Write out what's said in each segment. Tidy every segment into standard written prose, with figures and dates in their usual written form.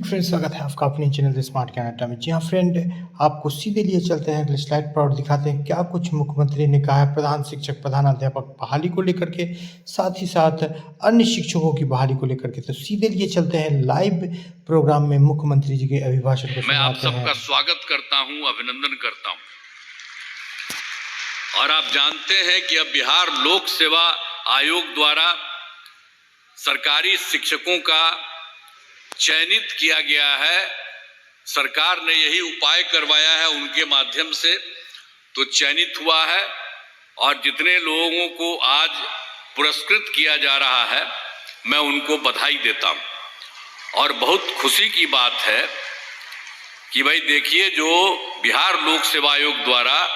Friend, स्वागत है आपका अपने चैनल द स्मार्ट कैनेडा में। जी हाँ फ्रेंड, आपको सीधे लिए चलते हैं, अगले स्लाइड पर और दिखाते हैं क्या कुछ मुख्यमंत्री ने कहा है प्रधान शिक्षक प्रधानाध्यापक बहाली को लेकर के, साथ ही साथ अन्य शिक्षकों की बहाली को लेकर के। तो सीधे लिए चलते हैं लाइव प्रोग्राम में मुख्यमंत्री जी के अभिभाषण को मैं आप सुनाते हैं। सबका स्वागत करता हूं, अभिनंदन करता हूं। और आप जानते हैं कि अब बिहार लोक सेवा आयोग द्वारा सरकारी शिक्षकों का चयनित किया गया है। सरकार ने यही उपाय करवाया है, उनके माध्यम से तो चयनित हुआ है। और जितने लोगों को आज पुरस्कृत किया जा रहा है, मैं उनको बधाई देता हूं। और बहुत खुशी की बात है कि भाई देखिए, जो बिहार लोक सेवा आयोग द्वारा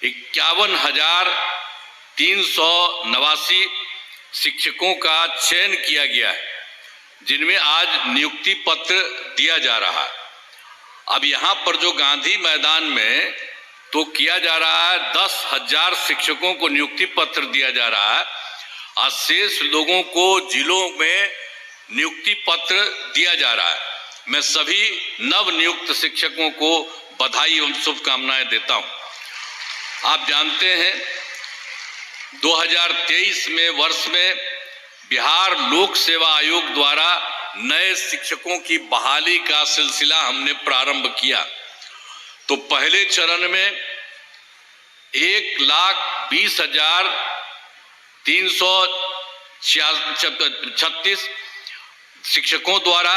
51,389 शिक्षकों का चयन किया गया है, जिनमें आज नियुक्ति पत्र दिया जा रहा है। अब यहाँ पर जो गांधी मैदान में तो किया जा रहा है, 10,000 शिक्षकों को नियुक्ति पत्र दिया जा रहा है और शेष लोगों को जिलों में नियुक्ति पत्र दिया जा रहा है। मैं सभी नव नियुक्त शिक्षकों को बधाई एवं शुभकामनाएं देता हूं। आप जानते हैं 2023 में वर्ष में बिहार लोक सेवा आयोग द्वारा नए शिक्षकों की बहाली का सिलसिला हमने प्रारंभ किया। तो पहले चरण में 1,20,336 शिक्षकों द्वारा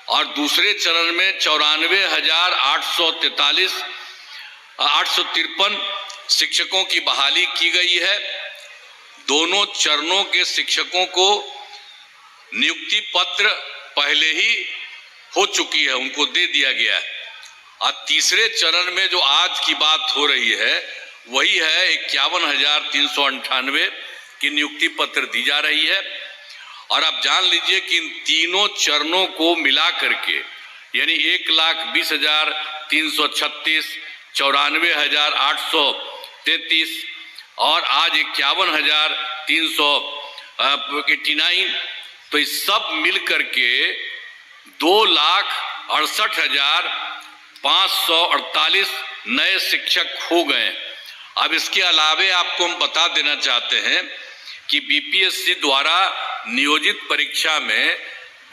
और दूसरे चरण में 94,853 शिक्षकों की बहाली की गई है। दोनों चरणों के शिक्षकों को नियुक्ति पत्र पहले ही हो चुकी है, उनको दे दिया गया है। और तीसरे चरण में जो आज की बात हो रही है वही है 51,398 की नियुक्ति पत्र दी जा रही है। और आप जान लीजिए कि इन तीनों चरणों को मिला करके यानी 1,20,336, 94,833 और आज 51,389, तो इस सब मिल करके 2,68,548 नए शिक्षक हो गए। अब इसके अलावे आपको हम बता देना चाहते हैं कि बीपीएससी द्वारा नियोजित परीक्षा में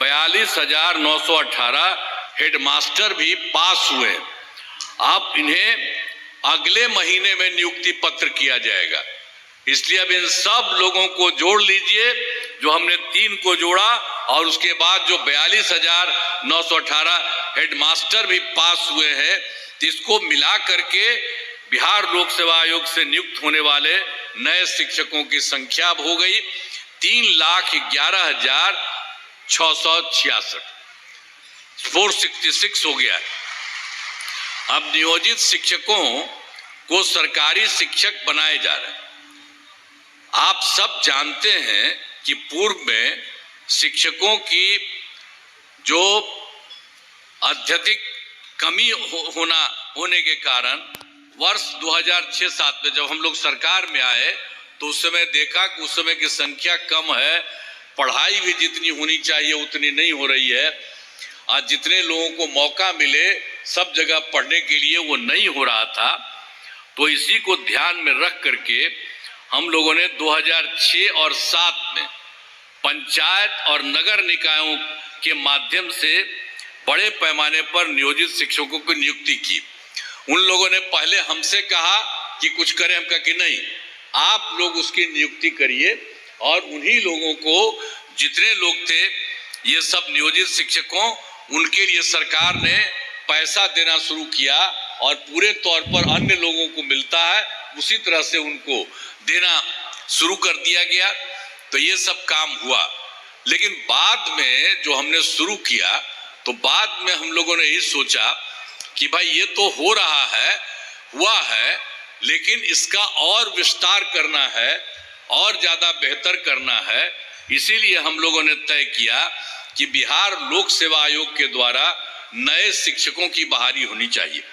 42,918 हेडमास्टर भी पास हुए। अब इन्हें अगले महीने में नियुक्ति पत्र किया जाएगा। इसलिए अब इन सब लोगों को जोड़ लीजिए, जो हमने 3 को जोड़ा और उसके बाद जो 42,918 हेडमास्टर भी पास हुए हैं, इसको मिला करके बिहार लोक सेवा आयोग से नियुक्त होने वाले नए शिक्षकों की संख्या हो गई 3,11,666, 466 हो गया। अब नियोजित शिक्षकों को सरकारी शिक्षक बनाए जा रहे हैं। आप सब जानते हैं कि पूर्व में शिक्षकों की जो अत्यधिक कमी होने के कारण वर्ष 2006-07 में जब हम लोग सरकार में आए तो उस समय देखा कि उस समय की संख्या कम है, पढ़ाई भी जितनी होनी चाहिए उतनी नहीं हो रही है। आज जितने लोगों को मौका मिले सब जगह पढ़ने के लिए वो नहीं हो रहा था। तो इसी को ध्यान में रख करके हम लोगों ने 2006 और 7 में पंचायत और नगर निकायों के माध्यम से बड़े पैमाने पर नियोजित शिक्षकों की नियुक्ति की। उन लोगों ने पहले हमसे कहा कि कुछ करें, हम कहा कि नहीं, आप लोग उसकी नियुक्ति करिए। और उन्हीं लोगों को, जितने लोग थे ये सब नियोजित शिक्षकों, उनके लिए सरकार ने पैसा देना शुरू किया और पूरे तौर पर अन्य लोगों को मिलता है उसी तरह से उनको देना शुरू कर दिया गया। तो ये सब काम हुआ। लेकिन बाद में जो हमने शुरू किया तो बाद में हम लोगों ने ये सोचा कि भाई ये तो हो रहा है, हुआ है, लेकिन इसका और विस्तार करना है और ज़्यादा बेहतर करना है। इसीलिए हम लोगों ने तय किया कि बिहार लोक सेवा आयोग के द्वारा नए शिक्षकों की बहाली होनी चाहिए।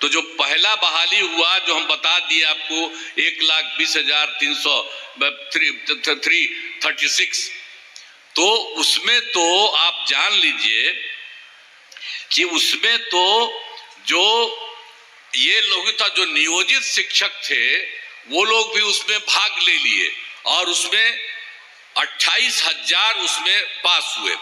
तो जो पहला बहाली हुआ, जो हम बता दिए आपको, 1,20,336, तो उसमें तो आप जान लीजिए कि उसमें तो जो ये लोग था, जो नियोजित शिक्षक थे, वो लोग भी उसमें भाग ले लिए और उसमें 28,000 उसमें पास हुए।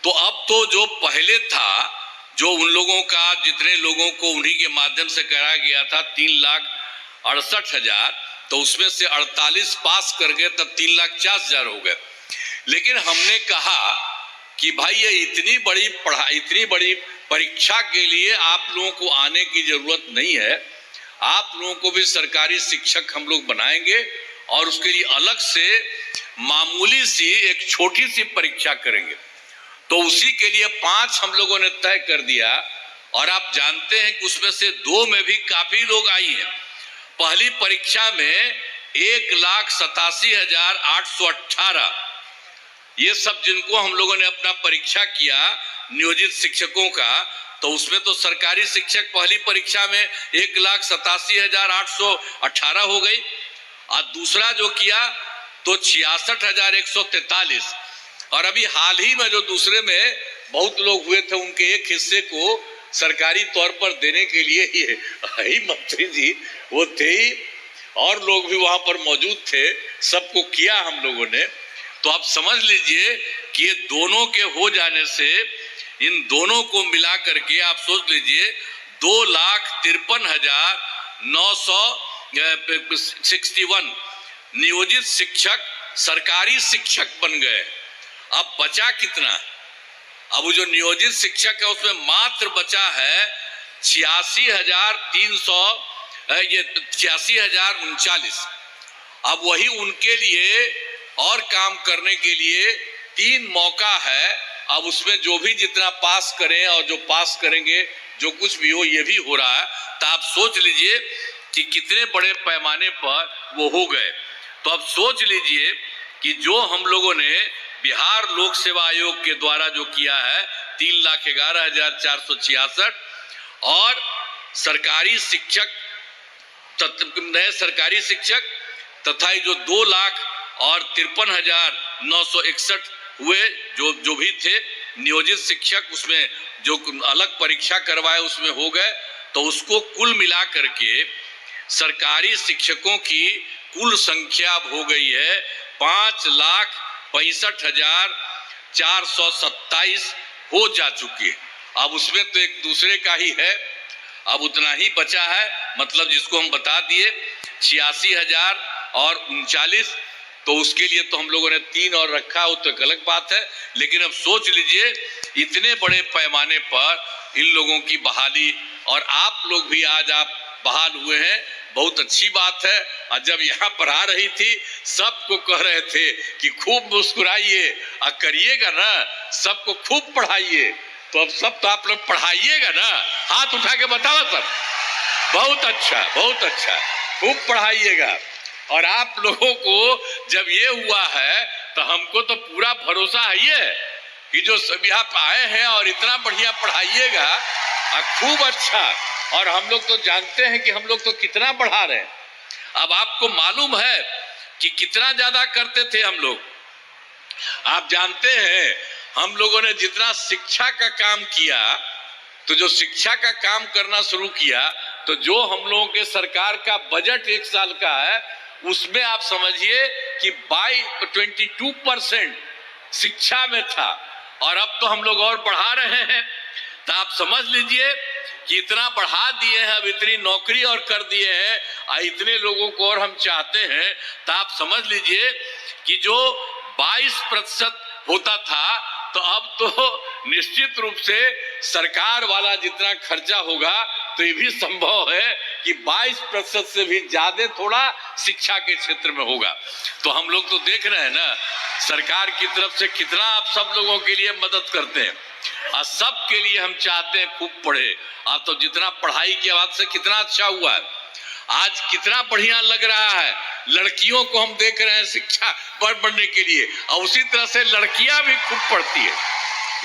तो अब तो जो पहले था, जो उन लोगों का, जितने लोगों को उन्हीं के माध्यम से कराया गया था 3,68,000, तो उसमें से 48 पास कर गए, तब 3,40,000 हो गए। लेकिन हमने कहा कि भाई ये इतनी बड़ी पढ़ाई, इतनी बड़ी परीक्षा के लिए आप लोगों को आने की जरूरत नहीं है। आप लोगों को भी सरकारी शिक्षक हम लोग बनाएंगे और उसके लिए अलग से मामूली सी एक छोटी सी परीक्षा करेंगे। तो उसी के लिए 5 हम लोगों ने तय कर दिया और आप जानते हैं कि उसमें से 2 में भी काफी लोग आई हैं। पहली परीक्षा में 1,87,818, ये सब जिनको हम लोगों ने अपना परीक्षा किया नियोजित शिक्षकों का, तो उसमें तो सरकारी शिक्षक पहली परीक्षा में 1,87,818 हो गई और दूसरा जो किया तो 66,143। और अभी हाल ही में जो दूसरे में बहुत लोग हुए थे, उनके एक हिस्से को सरकारी तौर पर देने के लिए ही मंत्री जी वो थे ही, और लोग भी वहां पर मौजूद थे, सबको किया हम लोगों ने। तो आप समझ लीजिए कि ये दोनों के हो जाने से, इन दोनों को मिला करके आप सोच लीजिए 2,53,961 नियोजित शिक्षक सरकारी शिक्षक बन गए। अब बचा कितना? अब वो जो नियोजित शिक्षक है उसमें मात्र बचा है 86,039। अब वही उनके लिए और काम करने के लिए 3 मौका है। अब उसमें जो भी जितना पास करें और जो पास करेंगे, जो कुछ भी हो, ये भी हो रहा है। तो आप सोच लीजिए कि कितने बड़े पैमाने पर वो हो गए। तो अब सोच लीजिए कि जो हम लोगों ने बिहार लोक सेवा आयोग के द्वारा जो किया है 3,11,466 और सरकारी शिक्षक, नए सरकारी शिक्षक तथा जो 2,53,961 हुए, जो भी थे नियोजित शिक्षक, उसमें जो अलग परीक्षा करवाए उसमें हो गए। तो उसको कुल मिला करके सरकारी शिक्षकों की कुल संख्या अब हो गई है 5,65,427 हो जा चुकी है। अब उसमें तो एक दूसरे का ही है, अब उतना ही बचा है, मतलब जिसको हम बता दिए 86,039। तो उसके लिए तो हम लोगों ने 3 और रखा, वो तो एक अलग बात है। लेकिन अब सोच लीजिए इतने बड़े पैमाने पर इन लोगों की बहाली, और आप लोग भी आज आप बहाल हुए हैं, बहुत अच्छी बात है। और जब यहाँ पर आ रही थी, सबको कह रहे थे कि खूब मुस्कुराइए और करिएगा ना, सबको खूब पढ़ाइए। तो अब सब तो आप लोग पढ़ाइएगा ना, हाथ उठा के बताओ सब। बहुत अच्छा, बहुत अच्छा, खूब पढ़ाइएगा। और आप लोगों को जब ये हुआ है तो हमको तो पूरा भरोसा है ये कि जो सब यहाँ आए हैं और इतना बढ़िया पढ़ाइएगा और खूब अच्छा। और हम लोग तो जानते हैं कि हम लोग तो कितना बढ़ा रहे हैं। अब आपको मालूम है कि कितना ज्यादा करते थे हम लोग। आप जानते हैं हम लोगों ने जितना शिक्षा का काम किया, तो जो शिक्षा का काम करना शुरू किया, तो जो हम लोगों के सरकार का बजट 1 साल का है, उसमें आप समझिए कि 22% शिक्षा में था। और अब तो हम लोग और बढ़ा रहे हैं। तो आप समझ लीजिए कि इतना बढ़ा दिए हैं, अब इतनी नौकरी और कर दिए हैं और इतने लोगों को और हम चाहते हैं। तो आप समझ लीजिए कि जो 22% होता था, तो अब तो निश्चित रूप से सरकार वाला जितना खर्चा होगा, तो ये भी संभव है कि 22% से भी ज्यादा थोड़ा शिक्षा के क्षेत्र में होगा। तो हम लोग तो देख रहे हैं ना सरकार की तरफ से कितना आप सब लोगों के लिए मदद करते हैं और सब के लिए हम चाहते हैं खूब पढ़े। आप तो जितना पढ़ाई की आवाज से कितना अच्छा हुआ है, आज कितना बढ़िया लग रहा है। लड़कियों को हम देख रहे हैं शिक्षा बढ़ने के लिए, और उसी तरह से लड़कियां भी खूब पढ़ती है,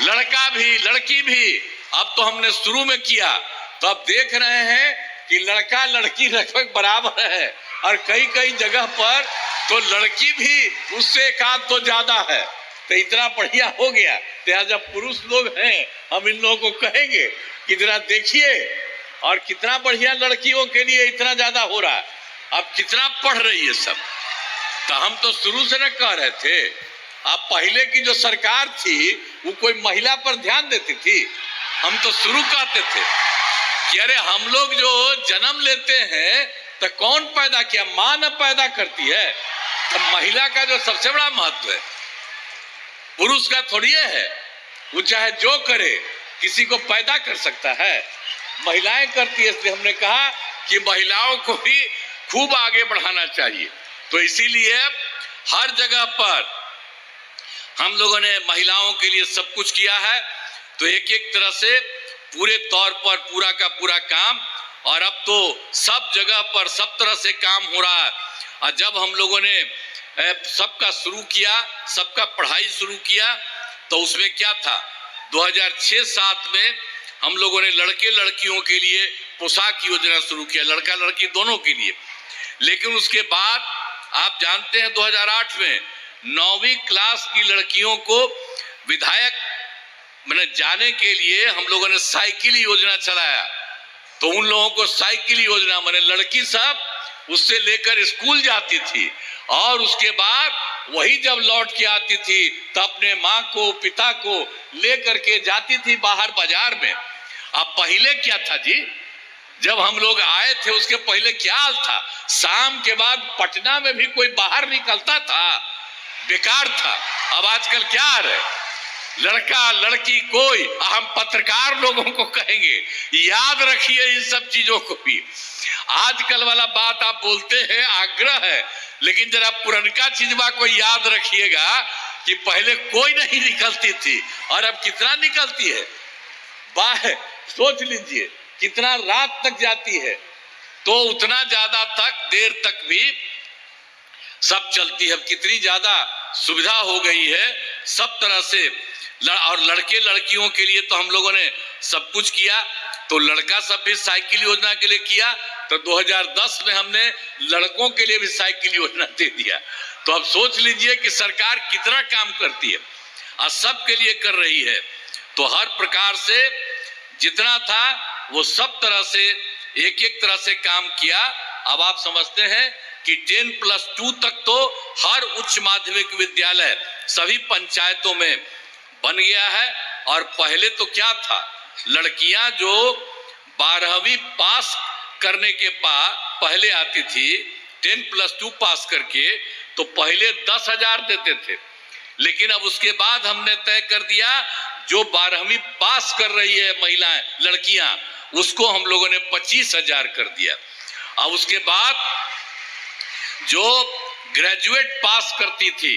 लड़का भी लड़की भी। अब तो हमने शुरू में किया, तो अब देख रहे हैं कि लड़का लड़की लगभग बराबर है, और कई कई जगह पर तो लड़की भी उससे 1 आध तो ज्यादा है। तो इतना बढ़िया हो गया। तो जब पुरुष लोग हैं, हम इन लोगों को कहेंगे कि जरा देखिए, और कितना बढ़िया लड़कियों के लिए इतना ज्यादा हो रहा है, अब कितना पढ़ रही है सब। तो हम तो शुरू से न कह रहे थे, अब पहले की जो सरकार थी वो कोई महिला पर ध्यान देती थी? हम तो शुरू कहते थे कि अरे हम लोग जो जन्म लेते हैं तो कौन पैदा किया? मां न पैदा करती है। तो महिला का जो सबसे बड़ा महत्व है, पुरुष का थोड़ी है। वो चाहे जो करे, किसी को पैदा कर सकता है, महिलाएं करती है। इसलिए हमने कहा कि महिलाओं को भी खूब आगे बढ़ाना चाहिए। तो इसीलिए हर जगह पर हम लोगों ने महिलाओं के लिए सब कुछ किया है। तो एक एक तरह से पूरे तौर पर पूरा का पूरा काम, और अब तो सब जगह पर सब तरह से काम हो रहा है। और जब हम लोगों ने सबका शुरू किया, सबका पढ़ाई शुरू किया, तो उसमें क्या था, 2006-07 में हम लोगों ने लड़के लड़कियों के लिए पोशाक योजना शुरू किया, लड़का लड़की दोनों के लिए। लेकिन उसके बाद आप जानते हैं 2008 में 9वीं क्लास की लड़कियों को विधायक मैंने जाने के लिए हम लोगों ने साइकिल योजना चलाया। तो उन लोगों को साइकिल योजना मैंने लड़की सब उससे लेकर स्कूल जाती थी, और उसके बाद वही जब लौट के आती थी तो अपने माँ को पिता को लेकर के जाती थी बाहर बाजार में। अब पहले क्या था जी, जब हम लोग आए थे उसके पहले क्या हाल था? शाम के बाद पटना में भी कोई बाहर निकलता था? बेकार था। अब आजकल क्या आ रहा है, लड़का लड़की कोई। हम पत्रकार लोगों को कहेंगे याद रखिए इन सब चीजों को भी। आजकल वाला बात आप बोलते हैं, आग्रह है, लेकिन जरा पुरनका चीजवा को याद रखिएगा कि पहले कोई नहीं निकलती थी और अब कितना निकलती है। बाहर सोच लीजिए कितना रात तक जाती है, तो उतना ज्यादा तक देर तक भी सब चलती है। कितनी ज्यादा सुविधा हो गई है सब तरह से। और लड़के लड़कियों के लिए तो हम लोगों ने सब कुछ किया। तो लड़का सब भी साइकिल योजना के लिए किया, तो 2010 में हमने लड़कों के लिए भी साइकिल योजना दे दिया। तो अब सोच लीजिए कि सरकार कितना काम करती है और सबके लिए कर रही है। तो हर प्रकार से जितना था वो सब तरह से एक एक तरह से काम किया। अब आप समझते हैं कि 10+2 तक तो हर उच्च माध्यमिक विद्यालय सभी पंचायतों में बन गया है। और पहले तो क्या था, लड़कियां जो 12वीं पास करने के बाद पहले आती थी 10+2 पास करके, तो पहले 10,000 देते थे। लेकिन अब उसके बाद हमने तय कर दिया जो 12वीं पास कर रही है महिलाएं लड़कियां, उसको हम लोगों ने 25,000 कर दिया। अब उसके बाद जो ग्रेजुएट पास करती थी,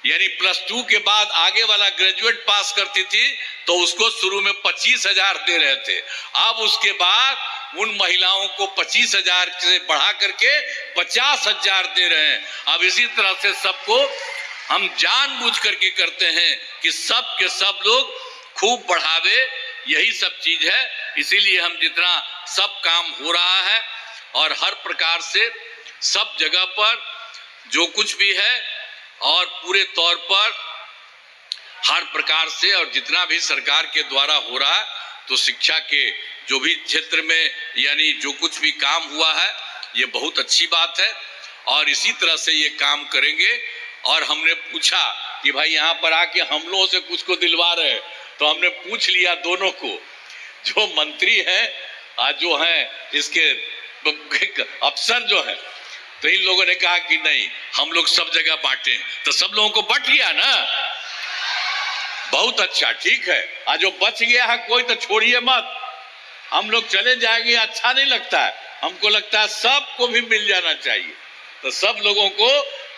यानी +2 के बाद आगे वाला ग्रेजुएट पास करती थी, तो उसको शुरू में 25,000 दे रहे थे। अब उसके बाद उन महिलाओं को 25,000 से बढ़ा करके 50,000 दे रहे हैं। अब इसी तरह से सबको हम जानबूझ करके करते हैं कि सब के सब लोग खूब बढ़ावे, यही सब चीज है। इसीलिए हम जितना सब काम हो रहा है और हर प्रकार से सब जगह पर जो कुछ भी है और पूरे तौर पर हर प्रकार से और जितना भी सरकार के द्वारा हो रहा है, तो शिक्षा के जो भी क्षेत्र में यानी जो कुछ भी काम हुआ है ये बहुत अच्छी बात है और इसी तरह से ये काम करेंगे। और हमने पूछा कि भाई यहाँ पर आके हम लोगों से कुछ को दिलवा रहे, तो हमने पूछ लिया दोनों को, जो मंत्री हैं आज जो हैं इसके अफसर जो हैं, तो इन लोगों ने कहा कि नहीं हम लोग सब जगह बांटे, तो सब लोगों को बट गया ना, बहुत अच्छा, ठीक है। आज जो बच गया है कोई तो छोड़िए मत, हम लोग चले जाएंगे अच्छा नहीं लगता है, हमको लगता है सबको भी मिल जाना चाहिए, तो सब लोगों को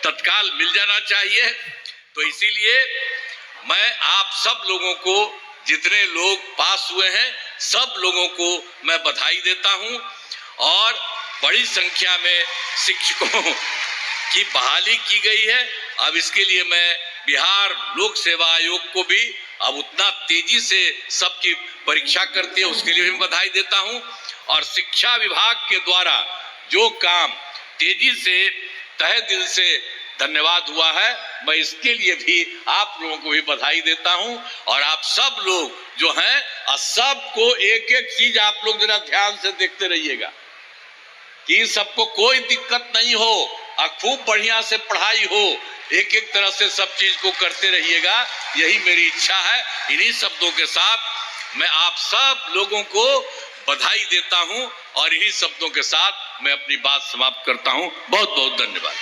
तत्काल मिल जाना चाहिए। तो इसीलिए मैं आप सब लोगों को, जितने लोग पास हुए हैं सब लोगों को मैं बधाई देता हूं और बड़ी संख्या में शिक्षकों की बहाली की गई है। अब इसके लिए मैं बिहार लोक सेवा आयोग को भी अब उतना तेजी से सबकी परीक्षा करती है उसके लिए भी बधाई देता हूं। और शिक्षा विभाग के द्वारा जो काम तेजी से तहे दिल से धन्यवाद हुआ है। मैं इसके लिए भी आप लोगों को भी बधाई देता हूं और आप सब लोग जो हैं सबको एक एक चीज आप लोग जरा ध्यान से देखते रहिएगा कि सबको कोई दिक्कत नहीं हो और खूब बढ़िया से पढ़ाई हो, एक एक तरह से सब चीज को करते रहिएगा, यही मेरी इच्छा है। इन्हीं शब्दों के साथ मैं आप सब लोगों को बधाई देता हूं और इन्हीं शब्दों के साथ मैं अपनी बात समाप्त करता हूं। बहुत बहुत धन्यवाद।